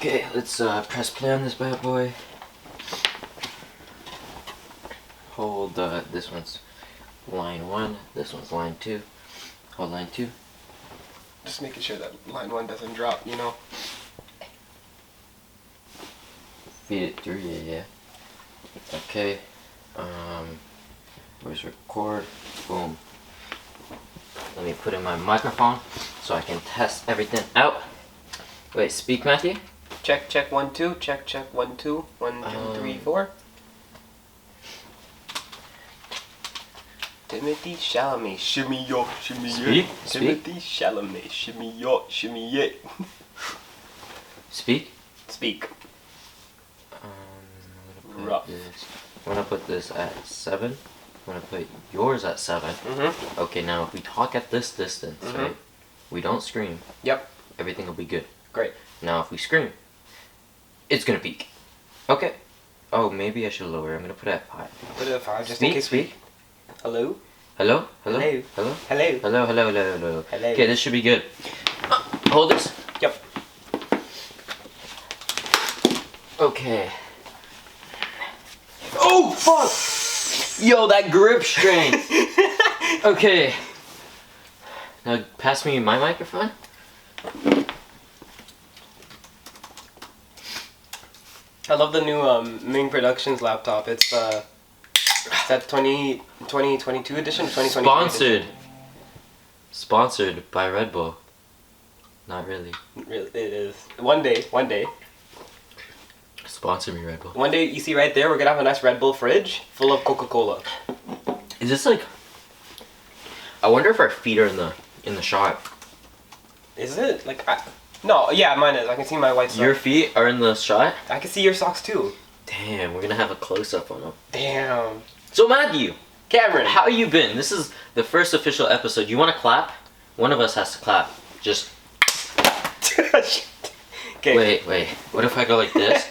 Okay, let's press play on this bad boy. Hold, this one's line 1, this one's line 2. Hold line 2. Just making sure that line 1 doesn't drop, you know? Feed it through, yeah. Okay, where's record? Boom. Let me put in my microphone so I can test everything out. Wait, speak, Matthew? Check, 1, 2. Check, 1, 2. 1, 2, 3, 4. Timothy Chalamet, shimmy yo, shimmy yeah. Timothy Chalamet, shimmy yo, shimmy yeah. Speak? Speak. I'm gonna put this at 7. I'm gonna put yours at 7. Okay, now if we talk at this distance, right? We don't scream. Yep. Everything will be good. Great. Now if we scream, it's gonna peak. Okay. Oh, maybe I should lower it. I'm gonna put it at 5. Put it at 5 just speak, in case. Speak. Hello? Hello? Hello? Hello? Hello? Hello? Hello? Hello? Hello? Hello? Hello? Okay, this should be good. Hold this. Yep. Okay. Oh, fuck! Yo, that grip strength! Okay. Now, pass me my microphone. I love the new Ming Productions laptop. It's that 2022 edition? 2023 Sponsored. edition. Sponsored by Red Bull. Not really. Really, it is. One day. Sponsor me, Red Bull. One day, you see right there, we're gonna have a nice Red Bull fridge full of Coca-Cola. Is this like... I wonder if our feet are in the shot. Is it? Like, no, yeah, mine is. I can see my white socks. Your feet are in the shot? I can see your socks too. Damn, we're gonna have a close-up on them. Damn. So Matthew, Cameron, how you been? This is the first official episode. You want to clap? One of us has to clap. Just... Okay. Wait. What if I go like this?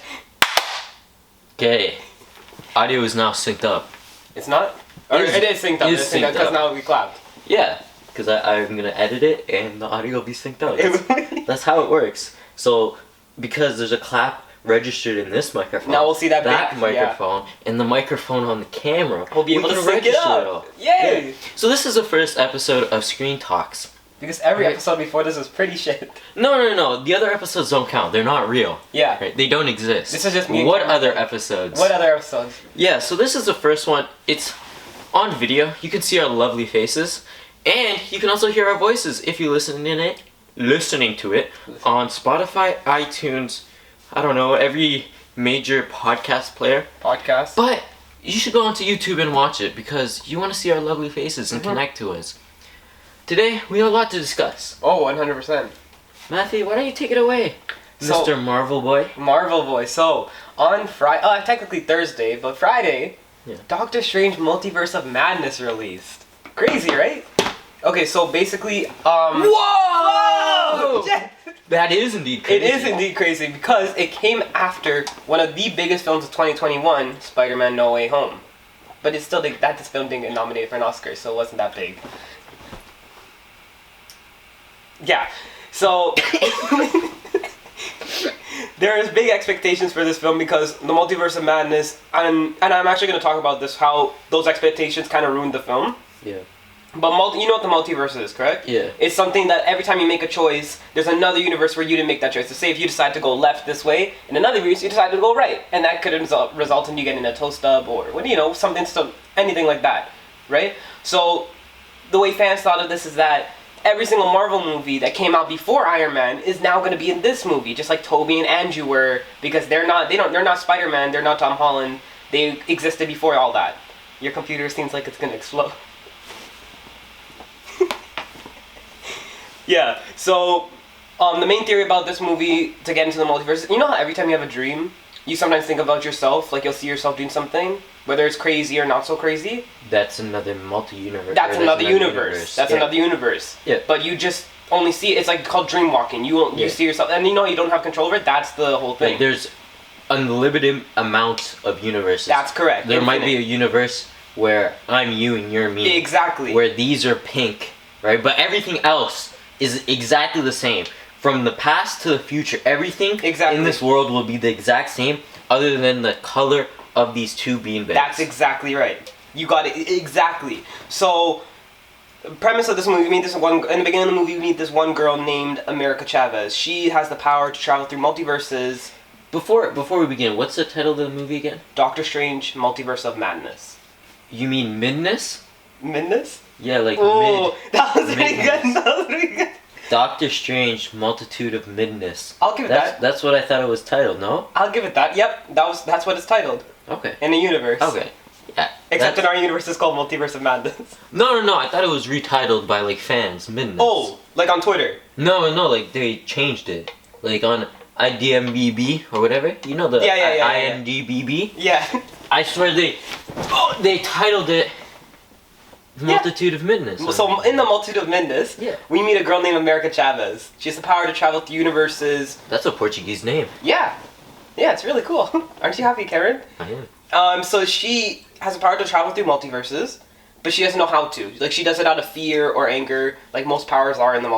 Okay. Audio is now synced up. It's not? It is synced up. It is It's synced up because now we clapped. Yeah, because I'm going to edit it and the audio will be synced up. That's how it works. So, because there's a clap registered in this microphone, now we'll see that microphone, and the microphone on the camera, we'll be able to sync it up. Yay! Yeah. So this is the first episode of Screen Talks. Because every episode before this was pretty shit. No. The other episodes don't count. They're not real. Yeah. Right? They don't exist. This is just me. What other episodes? What other episodes? Yeah, so this is the first one. It's on video. You can see our lovely faces. And you can also hear our voices if you listening to it on Spotify, iTunes, I don't know, every major podcast player. But you should go onto YouTube and watch it because you want to see our lovely faces and connect to us. Today, we have a lot to discuss. Oh, 100%. Matthew, why don't you take it away, Mr. Marvel Boy? Marvel Boy. So, on Friday, technically Thursday, but Friday, Doctor Strange Multiverse of Madness released. Crazy, right? Okay, so basically, Whoa! That is indeed crazy. It is indeed crazy because it came after one of the biggest films of 2021, Spider-Man No Way Home. But it's still, this film didn't get nominated for an Oscar, so it wasn't that big. Yeah, so there is big expectations for this film because the Multiverse of Madness, and I'm actually going to talk about this, how those expectations kind of ruined the film. Yeah. But you know what the multiverse is, correct? Yeah. It's something that every time you make a choice, there's another universe where you didn't make that choice. So say if you decide to go left this way, in another universe you decide to go right, and that could result in you getting a toe stub or anything like that, right? So the way fans thought of this is that every single Marvel movie that came out before Iron Man is now going to be in this movie, just like Tobey and Andrew were, because they're not Spider-Man, they're not Tom Holland, they existed before all that. Your computer seems like it's going to explode. Yeah, so the main theory about this movie, to get into the multiverse, you know how every time you have a dream, you sometimes think about yourself, like you'll see yourself doing something, whether it's crazy or not so crazy? That's another multi-universe. That's another universe. That's another universe. Yeah. But you just only see it's like called dream walking. You see yourself, and you know you don't have control over it. That's the whole thing. Like there's unlimited amount of universes. That's correct. There might be a universe where I'm you and you're me. Exactly. Where these are pink, right? But everything else is exactly the same. from the past to the future, everything Exactly. in this world will be the exact same, other than the color of these two beanbags. That's exactly right. You got it exactly. So, the premise of this movie, in the beginning of the movie, we meet this one girl named America Chavez. She has the power to travel through multiverses. Before we begin, what's the title of the movie again? Doctor Strange, Multiverse of Madness. You mean midness? Midness? Yeah, like Oh, mid. that was pretty midness. good. That was pretty good. Doctor Strange, Multitude of Midness. I'll give it that. That's what I thought it was titled, no? I'll give it that. Yep, that's what it's titled Okay. in the universe. Okay. Yeah. Except that's- in our universe, it's called Multiverse of Madness. No, I thought it was retitled by like fans, Midness. Oh, like on Twitter. No, like they changed it. Like on IDMBB or whatever. You know the Yeah. INDBB? Yeah. I swear they titled it Multitude of Midness. So in the Multitude of Madness, Yeah. we meet a girl named America Chavez. She has the power to travel through universes. That's a Portuguese name. Yeah, it's really cool. Aren't you happy, Karen? I am. So she has the power to travel through multiverses, but she doesn't know how to. Like she does it out of fear or anger, like most powers are in the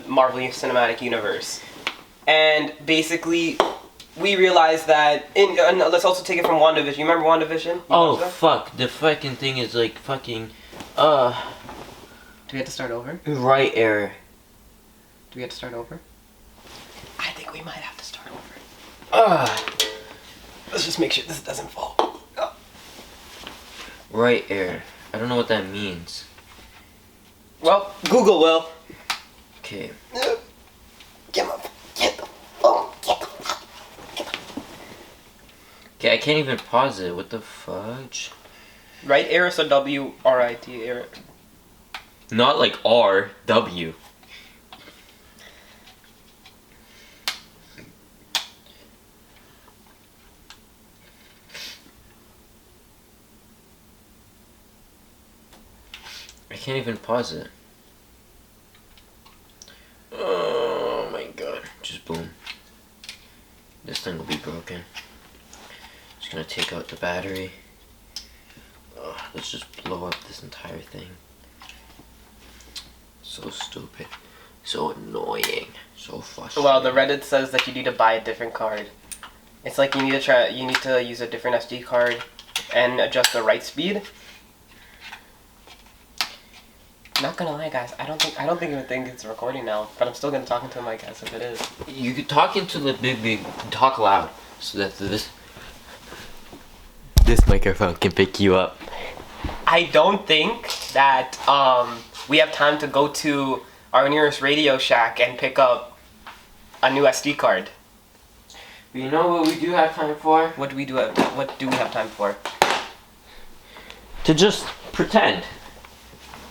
Marvel Cinematic Universe. And basically, we realize that and let's also take it from WandaVision. You remember WandaVision? Oh fuck! The fucking thing is like fucking. Do we have to start over? Right error. Do we have to start over? I think we might have to start over. Let's just make sure this doesn't fall. Right error. I don't know what that means. Well, Google will. Okay. Get the phone. Okay, I can't even pause it. What the fudge? Right arrow, so WRIT arrow. Not like R, W. I can't even pause it. Oh my god. Just boom. This thing will be broken. Just gonna take out the battery. Let's just blow up this entire thing. So stupid. So annoying. So frustrating. Well, the Reddit says that you need to buy a different card. It's like you need to use a different SD card and adjust the write speed. Not gonna lie, guys. I don't even think it's recording now, but I'm still gonna talk into the mic as if it is. You could talk into the big, talk loud, so that this microphone can pick you up. I don't think that we have time to go to our nearest Radio Shack and pick up a new SD card. But you know what we do have time for? What do we have time for? To just pretend.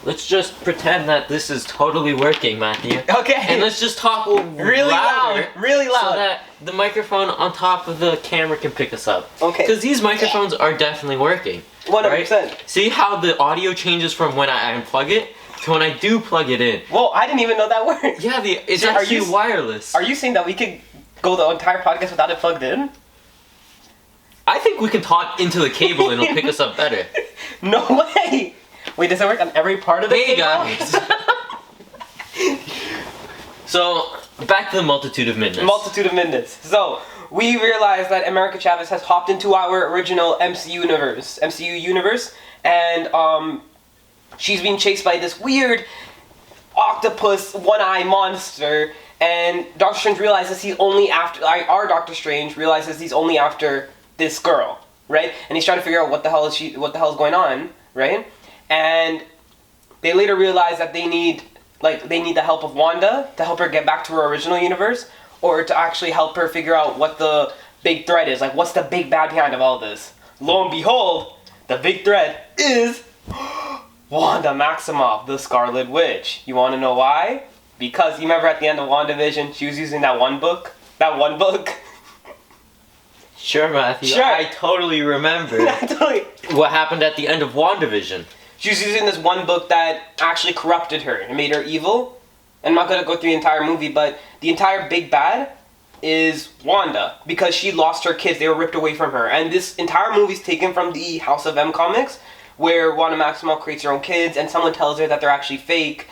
Let's just pretend that this is totally working, Matthew. Okay. And let's just talk Really louder, really loud. so that the microphone on top of the camera can pick us up. Okay. Because these microphones are definitely working. 100%. Right? See how the audio changes from when I unplug it to when I do plug it in. Well, I didn't even know that worked. Yeah, it's So are actually you- wireless. Are you saying that we could go the entire podcast without it plugged in? I think we can talk into the cable and it'll pick us up better. No way! Wait, does it work on every part of the Hey cable? guys. So back to the Multitude of Madness. Multitude of Madness. So, we realize that America Chavez has hopped into our original MCU universe, and she's being chased by this weird octopus one-eye monster, and Doctor Strange realizes he's only after our Doctor Strange realizes he's only after this girl, right? And he's trying to figure out what the hell is going on, right? And they later realize that they need the help of Wanda to help her get back to her original universe, or to actually help her figure out what the big threat is. Like, what's the big bad behind of all this? Lo and behold, the big threat is Wanda Maximoff, the Scarlet Witch. You want to know why? Because you remember at the end of WandaVision, she was using that one book? Sure, Matthew. Sure. I totally remember what happened at the end of WandaVision. She was using this one book that actually corrupted her and made her evil. I'm not going to go through the entire movie, but the entire big bad is Wanda, because she lost her kids. They were ripped away from her. And this entire movie is taken from the House of M comics, where Wanda Maximoff creates her own kids, and someone tells her that they're actually fake,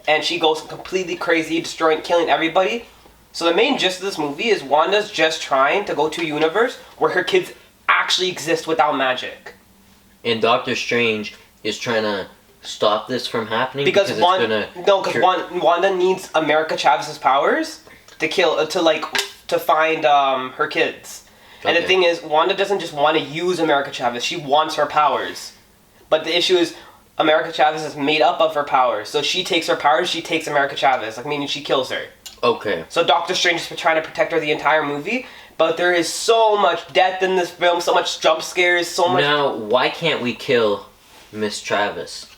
and she goes completely crazy, destroying, killing everybody. So the main gist of this movie is Wanda's just trying to go to a universe where her kids actually exist without magic. And Doctor Strange is trying to stop this from happening Because Wanda needs America Chavez's powers to find her kids. And the thing is, Wanda doesn't just want to use America Chavez, she wants her powers. But the issue is, America Chavez is made up of her powers. So she takes her powers, she takes America Chavez, like meaning she kills her. Okay. So Doctor Strange is trying to protect her the entire movie, but there is so much death in this film, so much jump scares, so much... Now, why can't we kill Miss Travis?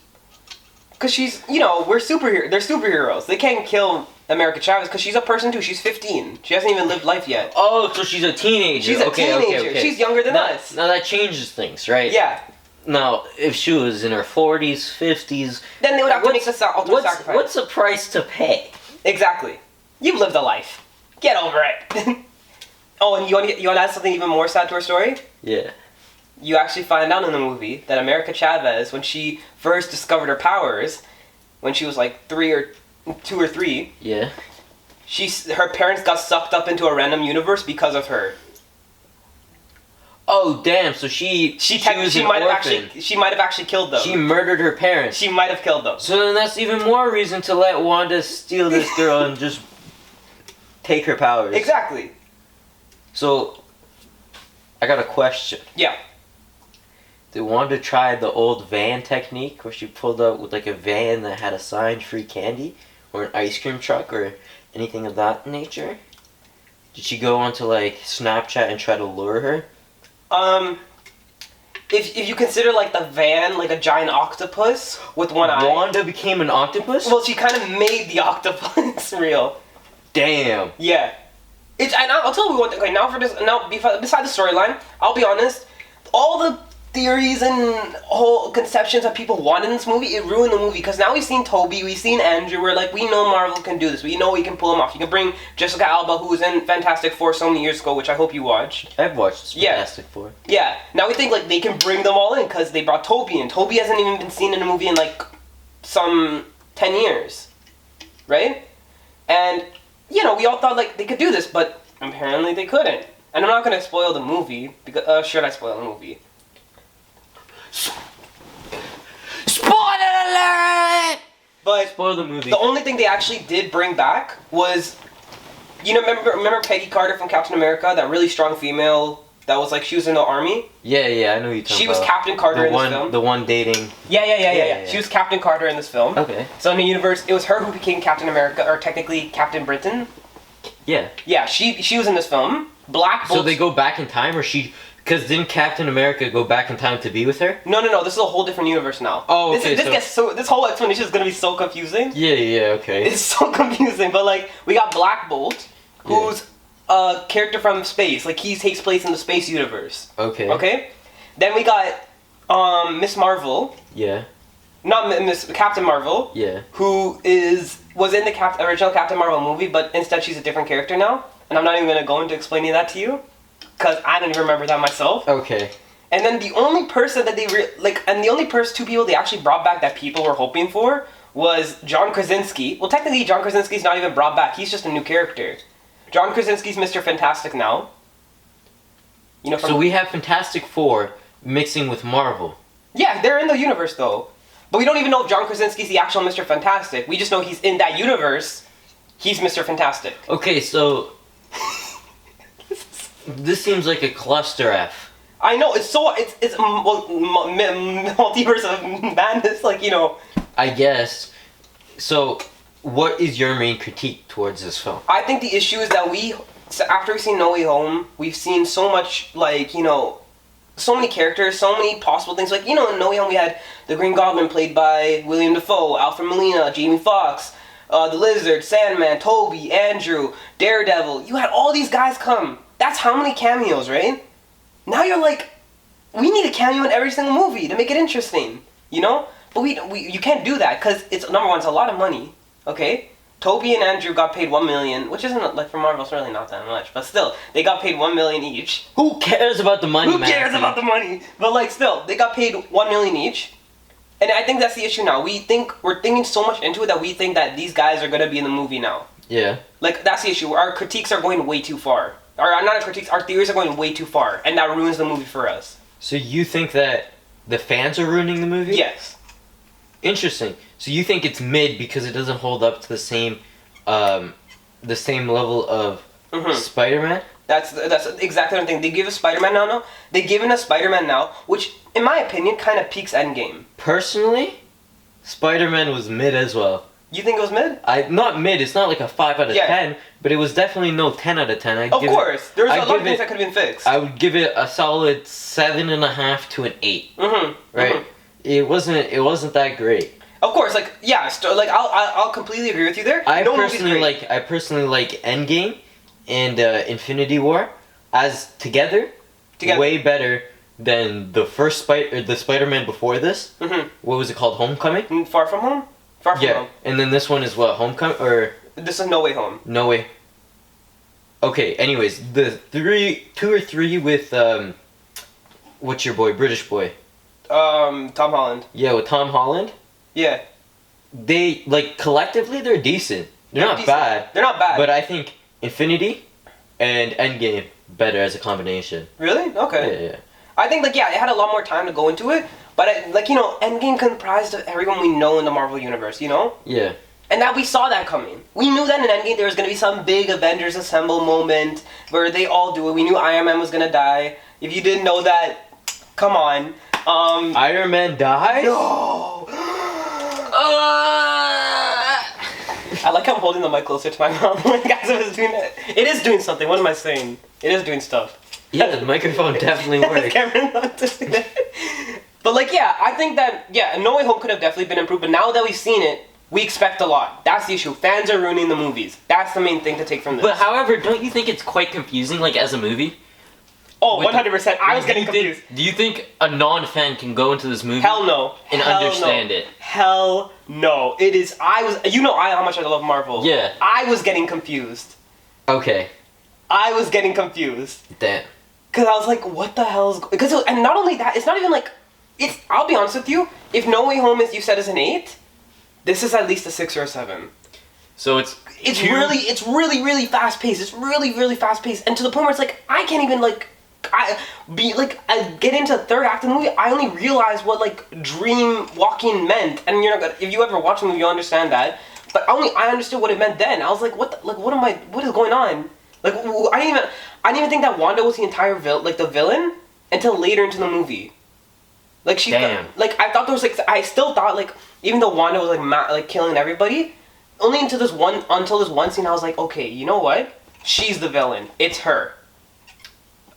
Because she's, we're superheroes. They're superheroes. They can't kill America Chavez because she's a person too. She's 15. She hasn't even lived life yet. Oh, so she's a teenager. She's a teenager. Okay. She's younger than us. Now that changes things, right? Yeah. Now, if she was in her 40s, 50s... Then they would have to make the ultimate sacrifice. What's the price to pay? Exactly. You've lived a life. Get over it. Oh, and you want to add something even more sad to her story? Yeah. You actually find out in the movie that America Chavez, when she first discovered her powers, when she was like 2 or 3, yeah, her parents got sucked up into a random universe because of her. Oh damn! So she might have actually killed them. She murdered her parents. She might have killed them. So then that's even more reason to let Wanda steal this girl and just take her powers. Exactly. So I got a question. Yeah. Did Wanda try the old van technique where she pulled up with like a van that had a sign free candy or an ice cream truck or anything of that nature? Did she go onto like Snapchat and try to lure her? If you consider like the van like a giant octopus with one eye. Wanda became an octopus? Well, she kind of made the octopus real. Damn. Yeah. And I'll tell you one thing. Okay, beside the storyline, I'll be honest. All the theories and whole conceptions that people wanted in this movie, it ruined the movie. Because now we've seen Toby, we've seen Andrew. We're like, we know Marvel can do this. We know we can pull them off. You can bring Jessica Alba, who was in Fantastic Four so many years ago, which I hope you watched. I've watched Fantastic Four. Yeah. Now we think like they can bring them all in because they brought Toby in. Toby hasn't even been seen in a movie in like some 10 years, right? And we all thought like they could do this, but apparently they couldn't. And I'm not gonna spoil the movie because should I spoil the movie? Spoiler alert! But spoil the movie. The only thing they actually did bring back was, remember Peggy Carter from Captain America, that really strong female that was like she was in the army. Yeah, I know you're talking about. She was Captain Carter in this film. The one dating. Yeah. She was Captain Carter in this film. Okay. So in the universe, it was her who became Captain America, or technically Captain Britain. Yeah. Yeah, she was in this film. Black Bolt. So they go back in time, or she? Because didn't Captain America go back in time to be with her? No. This is a whole different universe now. Oh, okay. This whole explanation is gonna be so confusing. Yeah, okay. It's so confusing, but like we got Black Bolt, who's a character from space. Like he takes place in the space universe. Okay. Okay. Then we got Miss Marvel. Yeah. Not Miss Captain Marvel. Yeah. Who was in the original Captain Marvel movie, but instead she's a different character now. And I'm not even gonna go into explaining that to you, because I don't even remember that myself. Okay. And then the only person that two people they actually brought back that people were hoping for was John Krasinski. Well, technically, John Krasinski's not even brought back. He's just a new character. John Krasinski's Mr. Fantastic now. So we have Fantastic Four mixing with Marvel. Yeah, they're in the universe though. But we don't even know if John Krasinski's the actual Mr. Fantastic. We just know he's in that universe. He's Mr. Fantastic. Okay, so this seems like a cluster F. I know, it's Multiverse of Madness, I guess. So, what is your main critique towards this film? I think the issue is that after we've seen No Way Home, we've seen so much, so many characters, so many possible things. In No Way Home we had the Green Goblin played by William Dafoe, Alfred Molina, Jamie Foxx, the Lizard, Sandman, Toby, Andrew, Daredevil. You had all these guys come. That's how many cameos, right? Now you're like, we need a cameo in every single movie to make it interesting, But you can't do that because it's number one, it's a lot of money. Okay, Toby and Andrew got paid $1 million, which isn't for Marvel, it's really not that much, but still, they got paid $1 million each. Who cares about the money? Who cares about the money? But still, they got paid $1 million each. And I think that's the issue now. We're thinking so much into it that we think that these guys are gonna be in the movie now. Yeah. Like, that's the issue. Our critiques are going way too far. Or not our critiques, our theories are going way too far, and that ruins the movie for us. So you think that the fans are ruining the movie? Yes. Interesting. So you think it's mid because it doesn't hold up to the same level of Spider-Man? That's exactly what I'm thinking. They give us Spider-Man now. They've given us Spider-Man now, which, in my opinion, kind of peaks Endgame. Personally, Spider-Man was mid as well. You think it was mid? Not mid. It's not like a 5 out of 10, but it was definitely no 10 out of 10. Of course, there's a lot of things that could have been fixed. I would give it a solid 7.5 to an 8. Right. It wasn't that great. Of course, like yeah, I'll completely agree with you there. I personally like Endgame and Infinity War as together. Way better than the first the Spider-Man before this. What was it called? Homecoming? Far From Home? Far From Home. And then this one is what? Homecoming or this is No Way Home. No Way. Okay, anyways, the 2 or 3 with what's your boy? British boy. Tom Holland. Yeah, with Tom Holland. Yeah. They collectively they're decent. They're not bad. They're not bad. But I think Infinity and Endgame better as a combination. Really? Okay. Yeah. I think it had a lot more time to go into it, but Endgame comprised of everyone we know in the Marvel universe, you know? Yeah. And that we saw that coming. We knew that in Endgame there was gonna be some big Avengers Assemble moment where they all do it. We knew Iron Man was gonna die. If you didn't know that, come on. Iron Man died? No. I like how I'm holding the mic closer to my mouth. Guys, I was doing that. It is doing something. What am I saying? It is doing stuff. Yeah, the microphone definitely works. But I think that No Way Home could have definitely been improved. But now that we've seen it, we expect a lot. That's the issue. Fans are ruining the movies. That's the main thing to take from this. But however, don't you think it's quite confusing, as a movie? Oh, 100%. I was getting confused. Do you think a non-fan can go into this movie? Hell no. And understand it? Hell no. It is. How much I love Marvel. Yeah. I was getting confused. Okay. I was getting confused. Damn. Because I was like, what the hell is... And not only that, it's not even I'll be honest with you, if No Way Home you said is an 8, this is at least a 6 or a 7. So it's really, really fast paced. It's really, really fast paced. And to the point where it's I can't even I get into the third act of the movie, I only realize what dream walking meant. And if you ever watch the movie, you'll understand that. But I understood what it meant then. I was like, what is going on? I didn't even think that Wanda was the entire the villain until later into the movie. Damn. I thought there was I still thought even though Wanda was killing everybody, only until this one scene I was like, okay, you know what? She's the villain. It's her.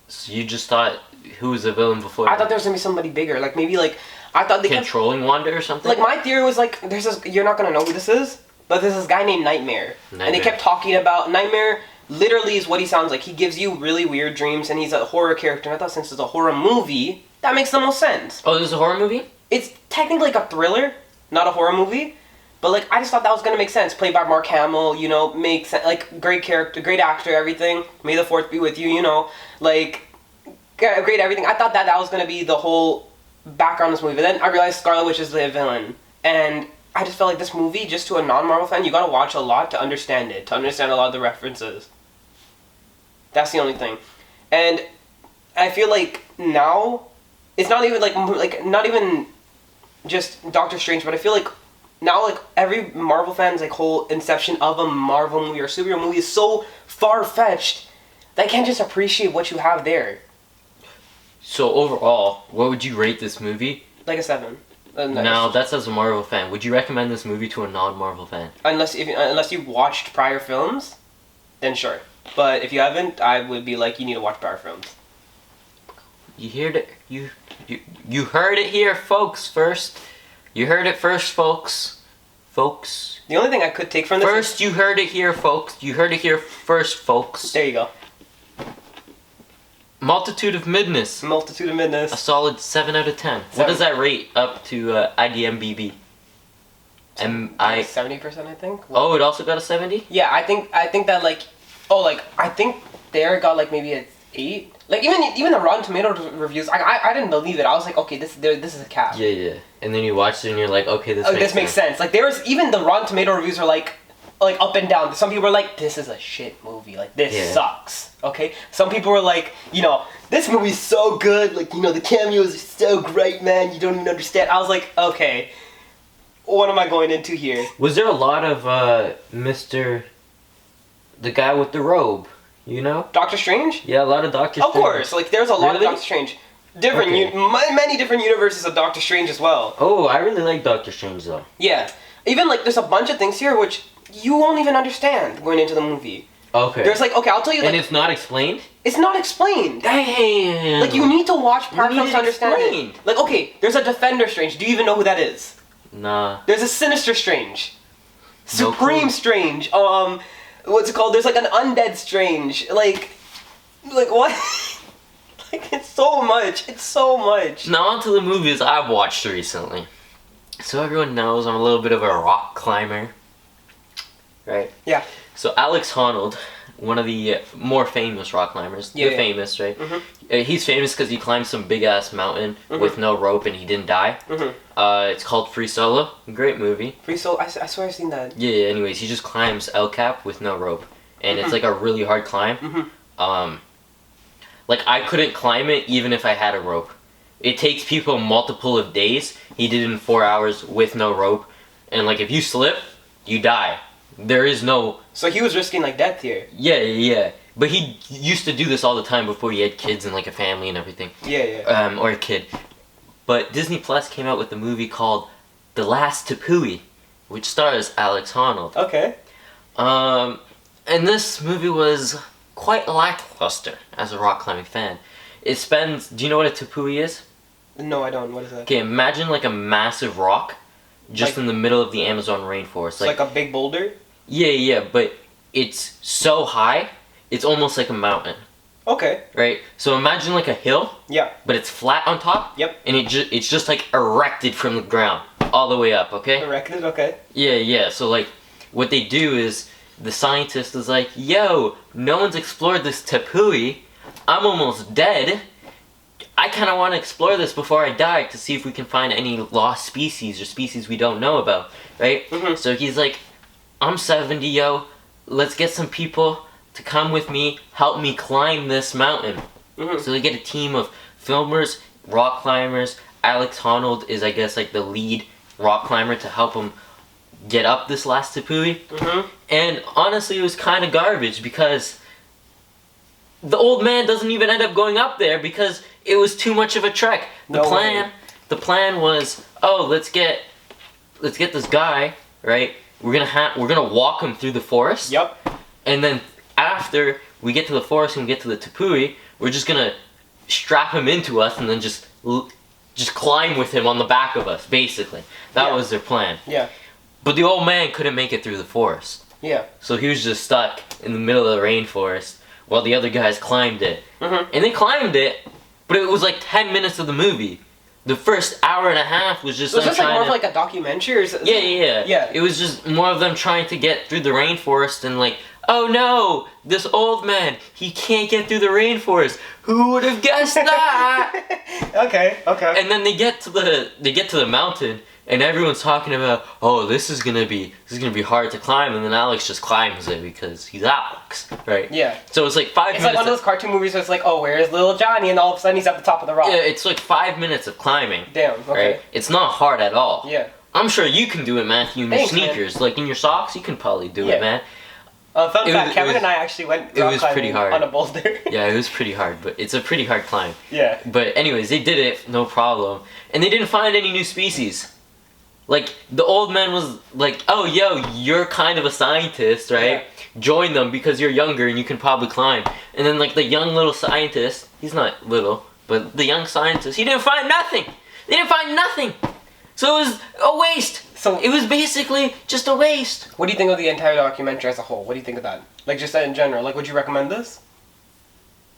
So you just thought who was the villain before? I thought there was gonna be somebody bigger. Maybe I thought they controlling Wanda or something. My theory was there's this. You're not gonna know who this is, but there's this guy named Nightmare. And they kept talking about Nightmare. Literally is what he sounds like. He gives you really weird dreams, and he's a horror character. And I thought since it's a horror movie, that makes the most sense. Oh, this is a horror movie? It's technically a thriller, not a horror movie. But I just thought that was gonna make sense. Played by Mark Hamill, makes sense. Great character, great actor, everything. May the Fourth be with you, great everything. I thought that was gonna be the whole background of this movie. But then I realized Scarlet Witch is the villain, and I just felt this movie, just to a non-Marvel fan, you gotta watch a lot to understand it, to understand a lot of the references. That's the only thing. And I feel now, it's not even not even just Doctor Strange, but I feel now every Marvel fan's whole inception of a Marvel movie or superhero movie is so far-fetched that I can't just appreciate what you have there. So overall, what would you rate this movie? A 7. Now, that's as a Marvel fan. Would you recommend this movie to a non-Marvel fan? Unless you've watched prior films, then sure. But if you haven't, I would be you need to watch prior films. You heard it. You heard it here, folks. First, you heard it first, folks. Folks. The only thing I could take from this. First, you heard it here, folks. You heard it here first, folks. There you go. Multitude of Madness. Multitude of Madness. A solid 7 out of 10. 7. What does that rate up to IMDb? 70%, I think. Oh, it also got a 70? Yeah, I think that I think there got maybe an 8. Even the Rotten Tomatoes reviews, I didn't believe it. I was like, okay, this is a cap. Yeah. And then you watched it and you're like, okay, this makes sense. There was even the Rotten Tomato reviews are like up and down. Some people were like, this is a shit movie. Like, this sucks. Okay? Some people were like, you know, this movie's so good. Like, you know, the cameos are so great, man. You don't even understand. I was like, okay, what am I going into here? Was there a lot of the guy with the robe? You know? Doctor Strange? Yeah, a lot of Doctor Strange. Of course. Like, there's a lot of Really? Doctor Strange. Different, many different universes of Doctor Strange as well. Oh, I really like Doctor Strange though. Yeah. Even, like, there's a bunch of things here which you won't even understand going into the movie. Okay. There's like, okay, I'll tell you. Like, and it's not explained? It's not explained. Damn. Like, you need to watch part You need to it understand explained. it. Like, okay, there's a Defender Strange. Do you even know who that is? Nah. There's a Sinister Strange. No Supreme clue. Strange. What's it called? There's like an Undead Strange. Like what? Like, it's so much. It's so much. Now on to the movies I've watched recently. So everyone knows I'm a little bit of a rock climber. Right? Yeah. So Alex Honnold, one of the more famous rock climbers. Yeah, yeah. Famous, right? Mm-hmm. He's famous because he climbed some big ass mountain with no rope and he didn't die. It's called Free Solo. Great movie. Free Soul. I swear I've seen that. Yeah, anyways, he just climbs El Cap with no rope. And it's like a really hard climb. Like, I couldn't climb it even if I had a rope. It takes people multiple of days. He did it in 4 hours with no rope. And, like, if you slip, you die. There is no... So he was risking, like, death here. Yeah. But he used to do this all the time before he had kids and, like, a family and everything. Yeah. Or a kid. But Disney Plus came out with a movie called The Last Tepui, which stars Alex Honnold. Okay. And this movie was quite lackluster as a rock climbing fan. It spends... Do you know what a tepui is? No, I don't. What is that? Okay, imagine like a massive rock just Like- in the middle of the Amazon rainforest. It's like a big boulder? Yeah, but it's so high, it's almost like a mountain, Okay. right? So imagine like a hill, Yeah. but it's flat on top. Yep. And it's just like erected from the ground all the way up, okay? Erected, okay. Yeah. So like, what they do is the scientist is like, yo, no one's explored this tepui. I'm almost dead. I kind of want to explore this before I die to see if we can find any lost species or species we don't know about, right? So he's like, I'm 70, yo. Let's get some people to come with me, help me climb this mountain. So they get a team of filmers, rock climbers. Alex Honnold is, I guess, like the lead rock climber to help him get up this last tepui. And honestly, it was kind of garbage because the old man doesn't even end up going up there because it was too much of a trek. The plan was, oh, let's get this guy, right? We're gonna walk him through the forest. Yep. And then after we get to the forest and we get to the tepui, we're just gonna strap him into us and then just climb with him on the back of us, basically. That was their plan. Yeah. But the old man couldn't make it through the forest. Yeah. So he was just stuck in the middle of the rainforest while the other guys climbed it. And they climbed it, but it was like 10 minutes of the movie. The first hour and a half was just So it's them just like trying more to... of like a documentary or is it... Yeah. It was just more of them trying to get through the rainforest and like, oh no, this old man, he can't get through the rainforest. Who would have guessed that? Okay. And then they get to the mountain and everyone's talking about, oh, this is gonna be hard to climb, and then Alex just climbs it because he's Alex, right? Yeah. So it's like 5 minutes. It's like one of those cartoon movies where it's like, oh, where's little Johnny? And all of a sudden he's at the top of the rock. Yeah, it's like 5 minutes of climbing. Damn, okay. Right? It's not hard at all. Yeah. I'm sure you can do it, Matthew, in your Thanks, man. sneakers. Like in your socks, you can probably do Yeah. it, man. Fun It fact, was- Kevin it was- and I actually went it rock was climbing pretty hard. on a boulder. Yeah, it was pretty hard, but it's a pretty hard climb. Yeah. But anyways, they did it, no problem. And they didn't find any new species. Like, the old man was like, oh, yo, you're kind of a scientist, right? Yeah. Join them because you're younger and you can probably climb. And then, like, the young little scientist, he's not little, but the young scientist, he didn't find nothing! They didn't find nothing! So it was a waste! So It was basically just a waste. what do you think of the entire documentary as a whole? What do you think of that? Like, just in general. Like, would you recommend this?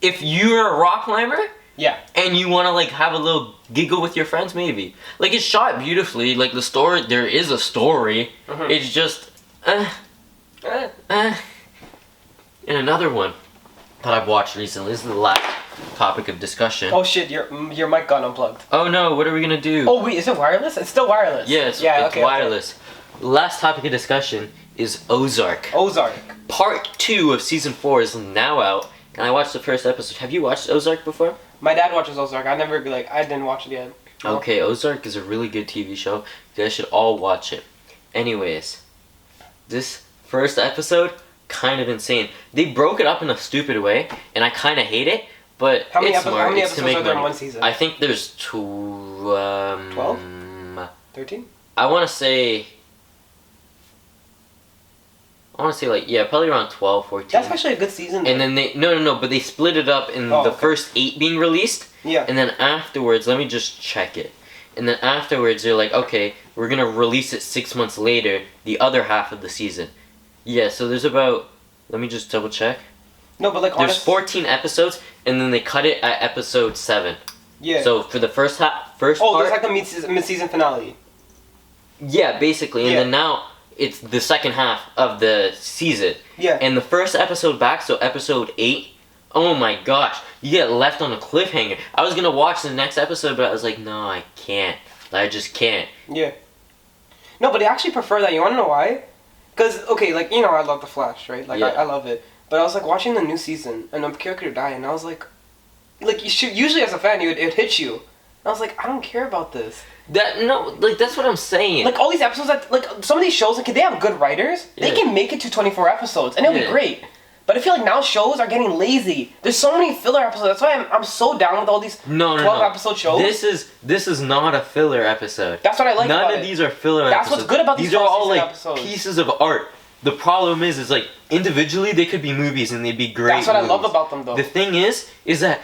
If you're a rock climber, Yeah. and you want to like have a little giggle with your friends, maybe. Like, it's shot beautifully. Like, the story, there is a story. It's just and another one that I've watched recently, this is the last topic of discussion. Oh shit, your mic got unplugged. Oh no, what are we gonna do? Oh wait, is it wireless? It's still wireless. Yes, Yeah, it's okay, wireless. last topic of discussion is Ozark. Ozark. Part 2 of season 4 is now out, and I watched the first episode. Have you watched Ozark before? My dad watches Ozark. I didn't watch it yet. No. Okay, Ozark is a really good TV show. You guys should all watch it. Anyways, this first episode, kind of insane. They broke it up in a stupid way, and I kind of hate it, but How many it's smart. episodes It's to make are there in money. one season? I think there's 12? 13? I want to say like, yeah, probably around 12, 14. That's actually a good season. And then they but they split it up in the first 8 being released. Yeah. And then afterwards, let me just check it. And then afterwards, they're like, okay, we're gonna release it 6 months later, the other half of the season. Yeah, so there's about, let me just double check. No, but like There's 14 episodes, and then they cut it at episode 7. Yeah. So for the first part. There's like the mid-season finale. Yeah, basically, and then now it's the second half of the season. Yeah. And the first episode back, so episode 8, oh my gosh, you get left on a cliffhanger. I was gonna watch the next episode, but I was like, no, I can't. I just can't. Yeah. No, but I actually prefer that. You wanna know why? Because, okay, like, you know, I love The Flash, right? Like, I love it. But I was like watching the new season, and a character died, and I was like usually as a fan, it would hit you. And I was like, I don't care about this. That's what I'm saying. Like, all these episodes, like, some of these shows, like, they have good writers. They can make it to 24 episodes, and it'll be great. But I feel like now shows are getting lazy. There's so many filler episodes. That's why I'm so down with all these 12-episode shows. This is not a filler episode. That's what I like about it. None of these are filler episodes. That's what's good about these are all like episodes. pieces of art. The problem is like individually they could be movies and they'd be great. That's what movies. I love about them, though. The thing is that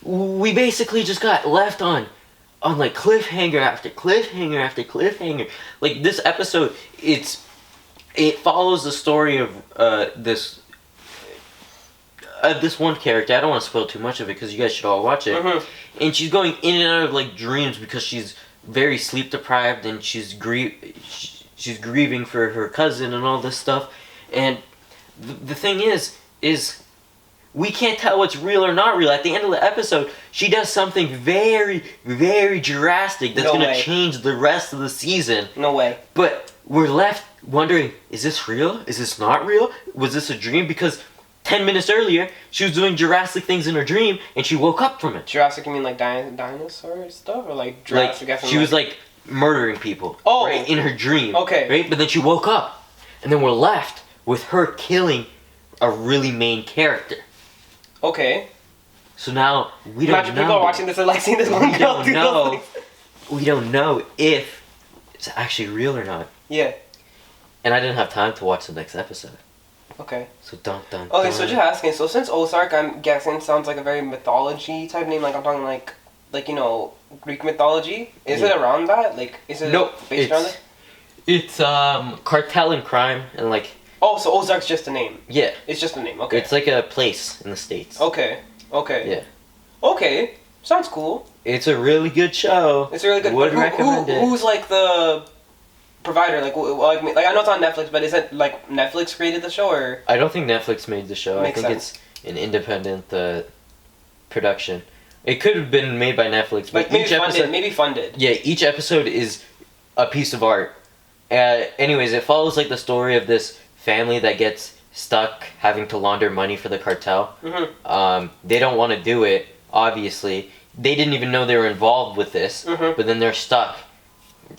we basically just got left on like cliffhanger after cliffhanger after cliffhanger. Like this episode, it follows the story of this one character. I don't want to spoil too much of it because you guys should all watch it. Mm-hmm. And she's going in and out of like dreams because she's very sleep deprived and she's grieving for her cousin and all this stuff. And the thing is we can't tell what's real or not real. At the end of the episode, she does something very, very drastic that's going to change the rest of the season. No way. But we're left wondering, is this real? Is this not real? Was this a dream? Because 10 minutes earlier, she was doing Jurassic things in her dream, and she woke up from it. Jurassic, you mean like dinosaur stuff? Or like Jurassic? Like, she was like murdering people right, in her dream. Okay. Right? But then she woke up, and then we're left with her killing a really main character. Okay. So now we don't know. Imagine people are watching this and like seeing this one girl do those things. We don't know if it's actually real or not. Yeah. And I didn't have time to watch the next episode. Okay. So dun. Okay, so just asking. So since Ozark, I'm guessing sounds like a very mythology type name. Like I'm talking like you know Greek mythology. Is it around that? Like is it based around it? It's cartel and crime and like. Oh, so Ozark's just a name. Yeah. It's just a name. Okay. It's like a place in the States. Okay. Yeah. Okay. Sounds cool. It's a really good show. It's a really good. Would recommend it. Who's like the provider? Like I know it's on Netflix, but is it like Netflix created the show or? I don't think Netflix made the show. Makes I think sense. It's an independent production. It could have been made by Netflix, but like each episode maybe funded. Yeah, each episode is a piece of art. Anyways, it follows like the story of this family that gets stuck having to launder money for the cartel. Mm-hmm. They don't want to do it, obviously. They didn't even know they were involved with this, but then they're stuck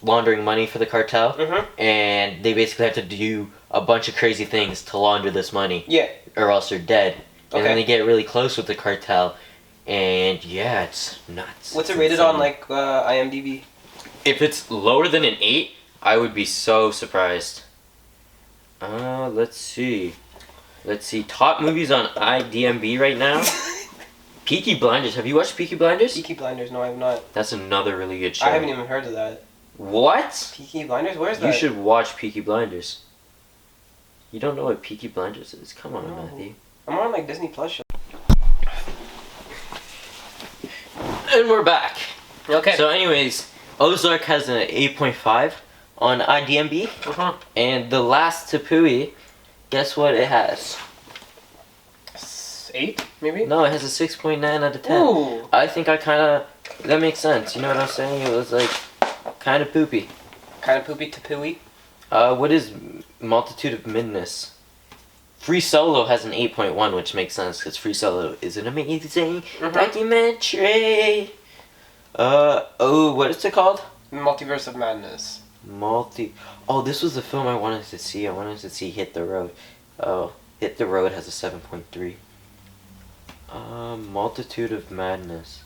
laundering money for the cartel, and they basically have to do a bunch of crazy things to launder this money, or else they're dead. And then they get really close with the cartel, and yeah, it's nuts. What's it rated on, like, IMDb? If it's lower than an 8, I would be so surprised. Let's see. Top movies on IMDb right now. Peaky Blinders. Have you watched Peaky Blinders? Peaky Blinders, no I have not. That's another really good show. I haven't even heard of that. What? Peaky Blinders? Where's that? You should watch Peaky Blinders. You don't know what Peaky Blinders is? Come on, Matthew. I'm on like Disney Plus show. And we're back. Okay. So anyways, Ozark has an 8.5 on IMDb. And the Last Tepui, guess what it has? 8, maybe? No, it has a 6.9 out of 10. Ooh. I think that makes sense. You know what I'm saying? It was like kind of poopy. Kind of poopy Tepui? What is Multitude of Madness? Free Solo has an 8.1, which makes sense because Free Solo is an amazing documentary. What is it called? Multiverse of Madness. Oh, this was the film I wanted to see. I wanted to see Hit the Road. Oh, Hit the Road has a 7.3. Multitude of Madness.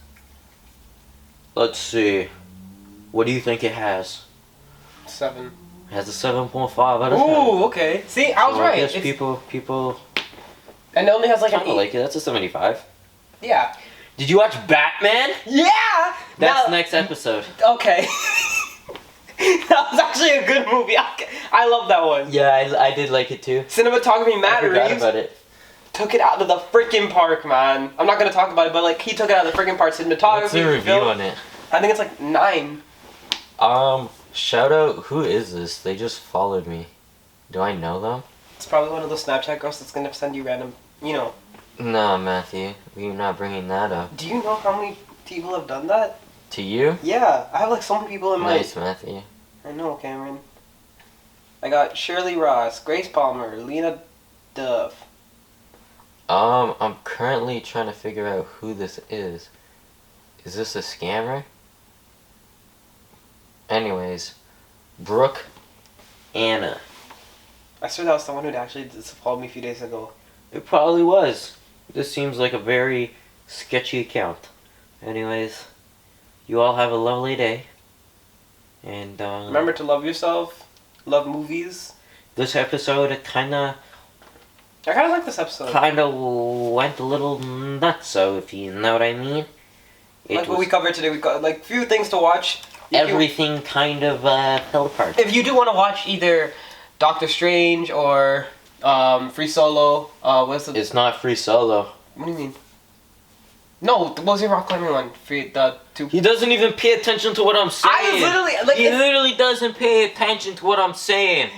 Let's see. What do you think it has? 7. It has a 7.5 out of 10. Ooh, okay. See, I was right. I guess people And it only has like an kind of 8. like it. That's a 75. Yeah. Did you watch Batman? Yeah! That's next episode. Okay. That was actually a good movie. I love that one. Yeah, I did like it too. Cinematography I Matt forgot Reeves about it. took it out of the freaking park, man. I'm not gonna talk about it, but like he took it out of the freaking park. Cinematography. What's the review film, on it? I think it's like 9. Shout out. Who is this? They just followed me. Do I know them? It's probably one of those Snapchat girls that's gonna send you random, No, Matthew. We're not bringing that up. Do you know how many people have done that? To you? Yeah, I have like so many people in my. Nice, Matthew. I know, Cameron. I got Shirley Ross, Grace Palmer, Lena Duff. I'm currently trying to figure out who this is. Is this a scammer? Anyways, Brooke Anna. I swear that was someone who'd actually just followed me a few days ago. It probably was. This seems like a very sketchy account. Anyways, you all have a lovely day. And Remember to love yourself, love movies. This episode, it kinda I kind of like this episode. went a little nuts, so if you know what I mean. Like what we covered today, we got like few things to watch. Everything kind of fell apart. If you do want to watch either Doctor Strange or Free Solo, what's the? It's not Free Solo. What do you mean? No, what was your rock climbing one? The 2. He doesn't even pay attention to what I'm saying. I literally like. He literally doesn't pay attention to what I'm saying.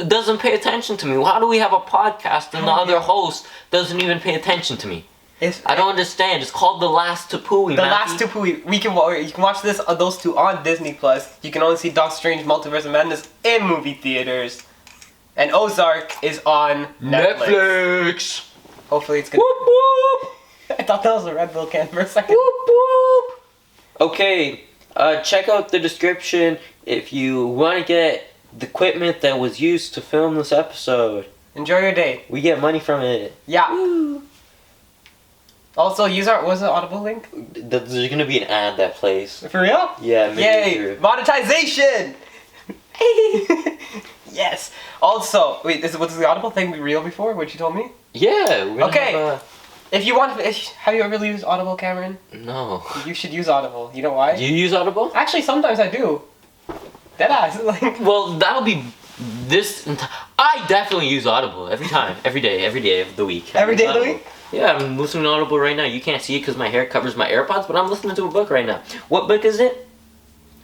Doesn't pay attention to me. How do we have a podcast and the other host doesn't even pay attention to me? I don't understand. It's called The Last Tepui. The Last Tepui. You can watch those 2 on Disney Plus. You can only see Doctor Strange: Multiverse of Madness in movie theaters, and Ozark is on Netflix. Hopefully it's gonna. Whoop whoop. I thought that was a Red Bull can for a second. Whoop whoop. Okay, check out the description if you want to get the equipment that was used to film this episode. Enjoy your day. We get money from it. Yeah. Woo. Also, use our what's the Audible link? There's gonna be an ad that plays. For real? Yeah. Yay! Monetization. Yes. Also, wait, was the Audible thing real before? What you told me? Yeah. We're gonna Okay. have If you want, have you ever used Audible, Cameron? no. You should use Audible. You know why? Do you use Audible? Actually, sometimes I do. Deadass. Like. Well, that'll be this. I definitely use Audible every time, every day of the week. Every day of the week? Yeah, I'm listening to Audible right now. You can't see it because my hair covers my AirPods, but I'm listening to a book right now. What book is it?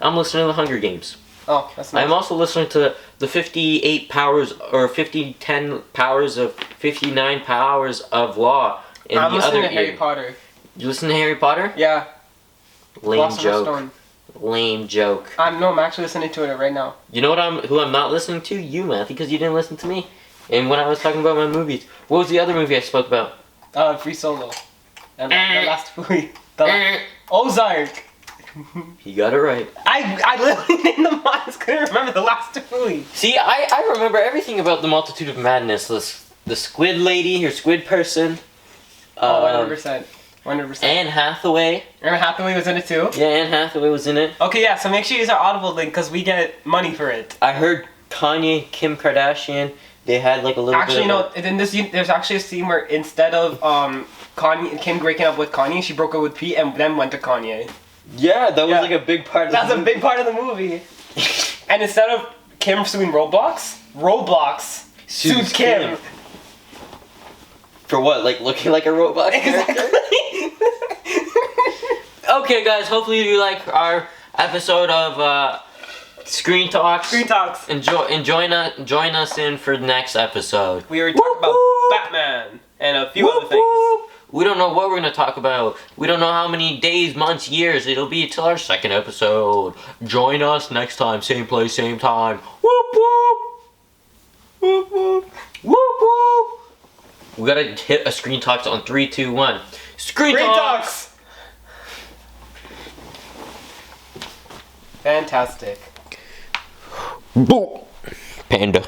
I'm listening to The Hunger Games. Oh, that's nice. I'm also listening to the 58 powers or 59 powers of law in I'm the listening other to Harry ear. Potter. You listen to Harry Potter? Yeah. Lame Philosopher's joke. Stone. Lame joke. I'm actually listening to it right now. You know who I'm not listening to? You, Matthew, because you didn't listen to me. And when I was talking about my movies, what was the other movie I spoke about? Free Solo. And the Last Tepui. Ozark. You got it right. I literally in the minds couldn't remember the Last Tepui. See, I remember everything about the Multitude of Madness. The squid lady, or squid person. 100%. 100%. Anne Hathaway. Anne Hathaway was in it too? Yeah, Anne Hathaway was in it. Okay, yeah, so make sure you use our Audible link because we get money for it. I heard Kanye, Kim Kardashian, they had like a little Actually, bit of in this, there's actually a scene where instead of Kim breaking up with Kanye, she broke up with Pete and then went to Kanye. Yeah, that was Yeah. like a big part of That's a big part of the movie. And instead of Kim suing Roblox sued Kim. For what? Like looking like a robot? Exactly. Okay, guys, hopefully you like our episode of Screen Talks. Screen Talks. Join us in for the next episode. We were talking about Batman and a few other things. Whoop. We don't know what we're gonna talk about. We don't know how many days, months, years it'll be till our second episode. Join us next time, same place, same time. Whoop whoop! Whoop whoop! Whoop whoop! We gotta hit a screen talks on 3, 2, 1. Screen talks! Fantastic. Boom! Panda.